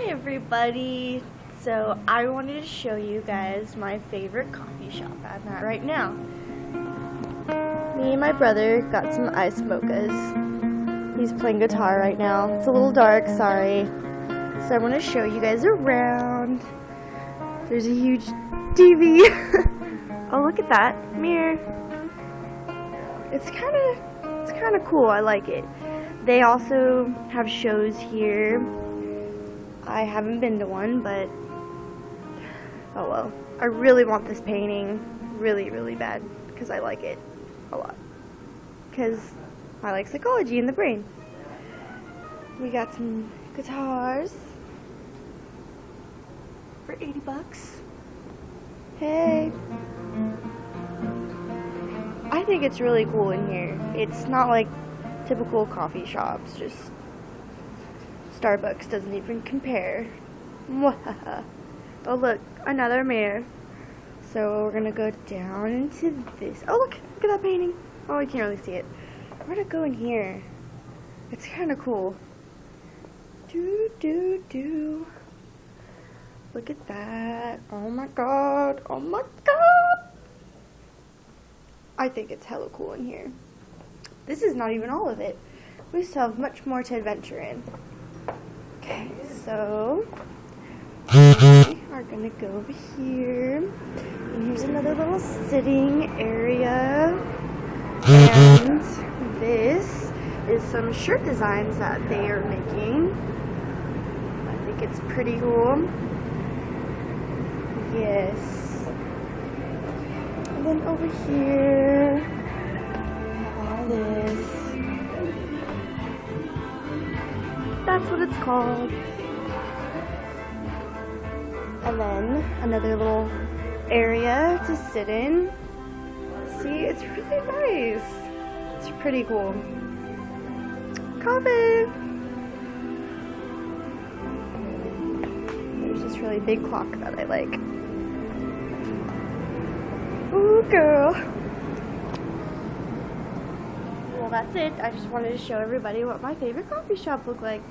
Everybody, so I wanted to show you guys my favorite coffee shop I'm at right now. Me and my brother got some ice mochas. He's playing guitar right now. It's a little dark, sorry. So I want to show you guys around. There's a huge TV. Oh, look at that mirror. It's kind of cool. I like it. They also have shows here. I haven't been to one, but oh well. I really want this painting really, really bad because I like it a lot. Because I like psychology in the brain. We got some guitars for 80 bucks. Hey. I think it's really cool in here. It's not like typical coffee shops, just Starbucks doesn't even compare. Oh look, another mirror. So we're gonna go down into this. Oh look at that painting. Oh, you can't really see it. We're gonna go in here. It's kind of cool. Look at that. Oh my god. Oh my god. I think it's hella cool in here. This is not even all of it. We still have much more to adventure in. Okay, so we are gonna go over here. And here's another little sitting area. And this is some shirt designs that they are making. I think it's pretty cool. Yes. And then over here, all this. That's what it's called. And then another little area to sit in. See, it's really nice. It's pretty cool. Coffee. There's this really big clock that I like. Ooh, girl. Well, that's it. I just wanted to show everybody what my favorite coffee shop looked like.